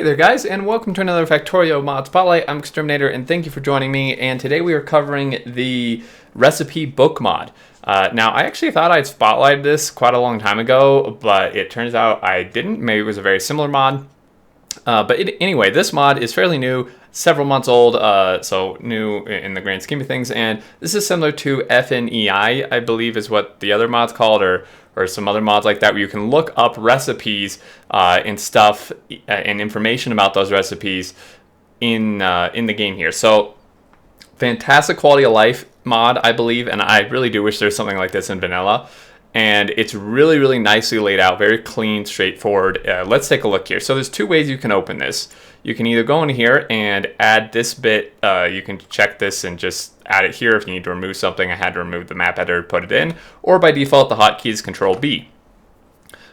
Hey there guys, and welcome to another Factorio Mod Spotlight. I'm Exterminator, and thank you for joining me, and today we are covering the recipe book mod. Now, I actually thought I'd spotlighted this quite a long time ago, but it turns out I didn't. Maybe it was a very similar mod. Anyway, this mod is fairly new, several months old, so new in the grand scheme of things, and this is similar to FNEI, I believe is what the other mod's called, or some other mods like that, where you can look up recipes and stuff and information about those recipes in the game here. So, fantastic quality of life mod, I believe, and I really do wish there was something like this in vanilla. And it's really, really nicely laid out, very clean, straightforward. Let's take a look here. So there's two ways you can open this. You can either go in here and add this bit. You can check this and just add it here if you need to remove something. I had to remove the map editor to put it in. Or by default, the hotkey is Control B.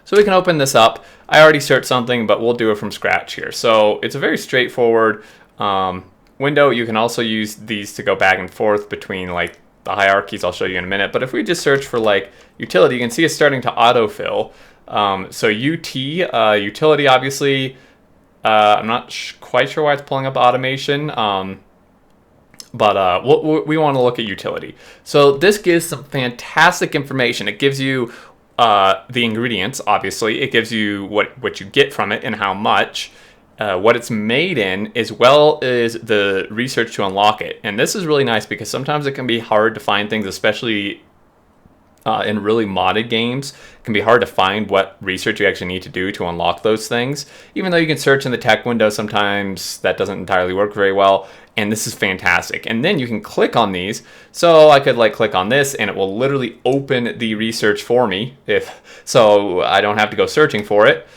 So we can open this up. I already searched something, but we'll do it from scratch here. So it's a very straightforward window. You can also use these to go back and forth between like the hierarchies I'll show you in a minute. But if we just search for like utility, you can see it's starting to autofill. So utility, obviously, I'm not quite sure why it's pulling up automation, but we want to look at utility. So this gives some fantastic information. It gives you the ingredients, obviously. It gives you what you get from it and how much. What it's made in, as well as the research to unlock it. And this is really nice because sometimes it can be hard to find things, especially in really modded games. It can be hard to find what research you actually need to do to unlock those things. Even though you can search in the tech window, sometimes that doesn't entirely work very well. And this is fantastic. And then you can click on these. So I could like click on this and it will literally open the research for me, so I don't have to go searching for it.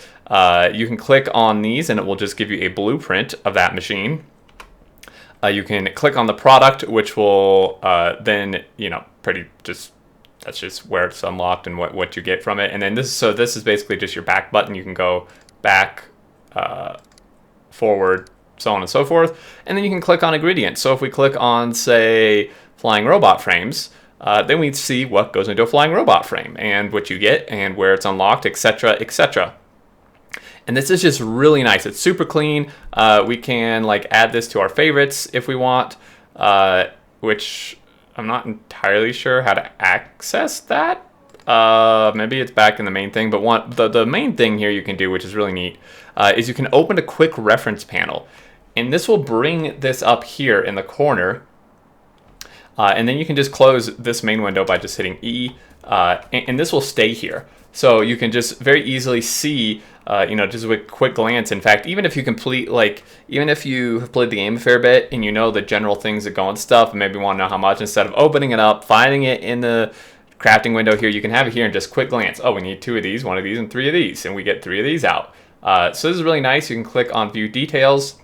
You can click on these and it will just give you a blueprint of that machine. You can click on the product, which will then, that's just where it's unlocked and what you get from it. And then this is basically just your back button. You can go back, forward, so on and so forth. And then you can click on ingredients. So if we click on, say, flying robot frames, then we see what goes into a flying robot frame and what you get and where it's unlocked, etc., etc. And this is just really nice. It's super clean. We can like add this to our favorites if we want, which I'm not entirely sure how to access that. Maybe it's back in the main thing, but the main thing here you can do, which is really neat, is you can open a quick reference panel. And this will bring this up here in the corner. And then you can just close this main window by just hitting E, and this will stay here. So you can just very easily see, just with a quick glance. In fact, even if you even if you have played the game a fair bit and you know the general things that go on stuff and maybe want to know how much, instead of opening it up, finding it in the crafting window here, you can have it here and just quick glance. Oh, we need 2 of these, 1 of these, and 3 of these, and we get 3 of these out. So this is really nice. You can click on View Details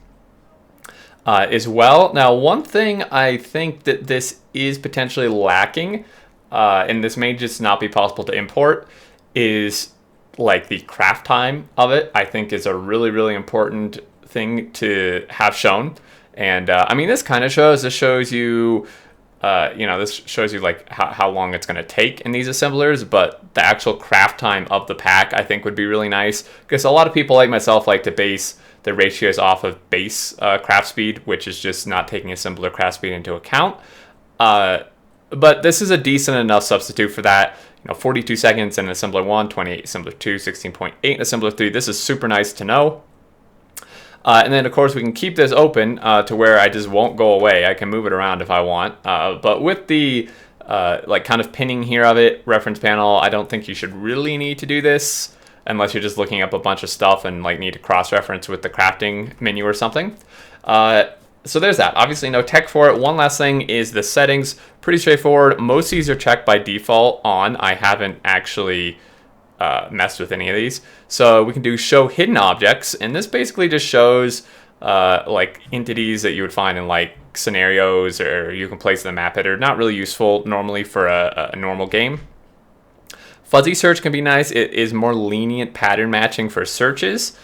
as well. Now, one thing I think that this is potentially lacking, and this may just not be possible to import, is like the craft time of it. I think is a really, really important thing to have shown. And I mean, this kind of shows you, this shows you like how long it's going to take in these assemblers, but the actual craft time of the pack I think would be really nice, because a lot of people like myself like to base the ratios off of base craft speed, which is just not taking assembler craft speed into account. But this is a decent enough substitute for that. 42 seconds in assembler 1, 28 assembler 2, 16.8 in assembler 3. This is super nice to know. And then, of course, we can keep this open to where I just won't go away. I can move it around if I want. But with the kind of pinning here of it, reference panel, I don't think you should really need to do this unless you're just looking up a bunch of stuff and like need to cross-reference with the crafting menu or something. So there's that. Obviously no tech for it. One last thing is the settings. Pretty straightforward. Most of these are checked by default on. I haven't actually messed with any of these. So we can do show hidden objects, and this basically just shows like entities that you would find in like scenarios, or you can place in the map editor. Not really useful normally for a normal game. Fuzzy search can be nice. It is more lenient pattern matching for searches.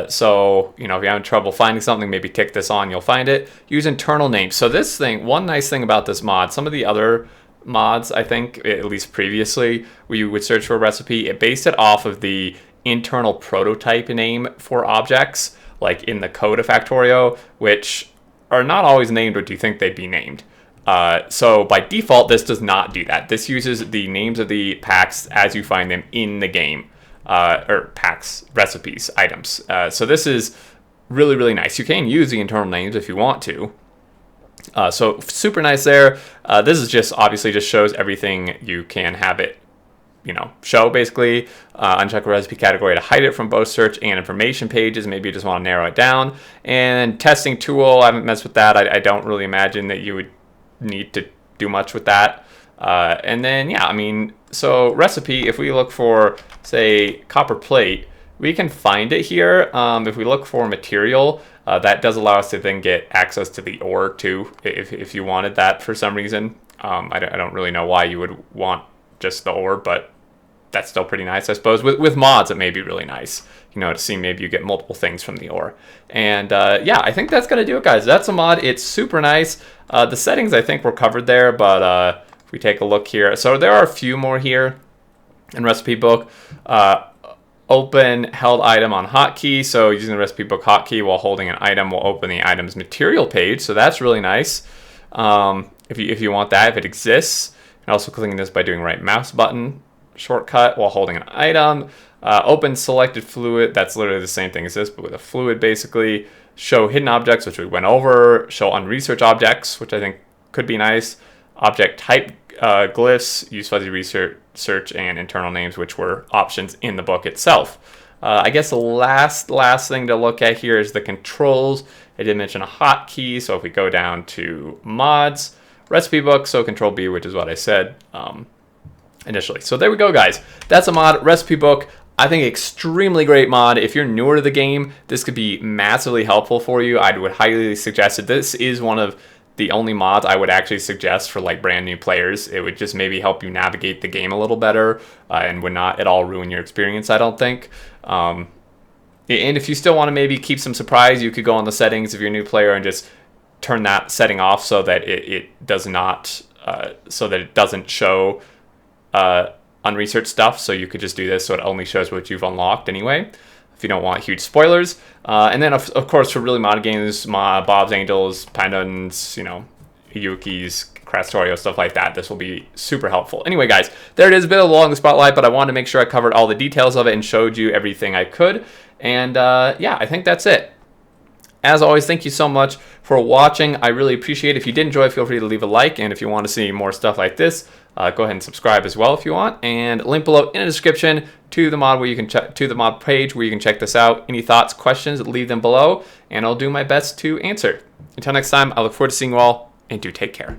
So, if you're having trouble finding something, maybe tick this on, you'll find it. Use internal names. So this thing, one nice thing about this mod, some of the other mods, I think, at least previously, where you would search for a recipe, it based it off of the internal prototype name for objects. like in the code of Factorio, which are not always named what you think they'd be named. So by default, this does not do that. This uses the names of the packs as you find them in the game, or packs, recipes, items. So this is really, really nice. You can use the internal names if you want to. So super nice there. This is just obviously just shows everything you can have it, show basically. Uncheck a recipe category to hide it from both search and information pages. Maybe you just want to narrow it down. And testing tool, I haven't messed with that. I don't really imagine that you would need to do much with that. And then, yeah, so recipe, if we look for, say, copper plate, we can find it here. If we look for material, that does allow us to then get access to the ore too, if you wanted that for some reason. I don't really know why you would want just the ore, but that's still pretty nice, I suppose. With mods, it may be really nice, to see maybe you get multiple things from the ore. And yeah, I think that's going to do it, guys. That's a mod. It's super nice. The settings, I think, were covered there, but if we take a look here. So there are a few more here in recipe book. Open held item on hotkey. So using the recipe book hotkey while holding an item will open the item's material page. So that's really nice. If you want that, if it exists. And also clicking this by doing right mouse button shortcut while holding an item. Open selected fluid. That's literally the same thing as this, but with a fluid basically. Show hidden objects, which we went over. Show unresearched objects, which I think could be nice. Object type glyphs. Use fuzzy research, search, and internal names, which were options in the book itself. I guess the last thing to look at here is the controls. I did mention a hotkey, so if we go down to mods, recipe book, so control B, which is what I said initially. So there we go, guys. That's a mod, recipe book. I think extremely great mod. If you're newer to the game, this could be massively helpful for you. I would highly suggest it. This is one of the only mods I would actually suggest for like brand new players. It would just maybe help you navigate the game a little better and would not at all ruin your experience, I don't think. And if you still want to maybe keep some surprise, you could go on the settings if you're a new player and just turn that setting off so that it does not, so that it doesn't show unresearched stuff. So you could just do this so it only shows what you've unlocked anyway, if you don't want huge spoilers. And then of course for really mod games, Bob's Angels, Pandons, Yuki's, Factorio, stuff like that, this will be super helpful. Anyway, guys, there it is, a bit along the spotlight, but I wanted to make sure I covered all the details of it and showed you everything I could. And yeah, I think that's it. As always, thank you so much for watching. I really appreciate it. If you did enjoy, feel free to leave a like. And if you want to see more stuff like this, go ahead and subscribe as well if you want. And link below in the description to the mod where you can to the mod page where you can check this out. Any thoughts, questions, leave them below, and I'll do my best to answer. Until next time, I look forward to seeing you all, and do take care.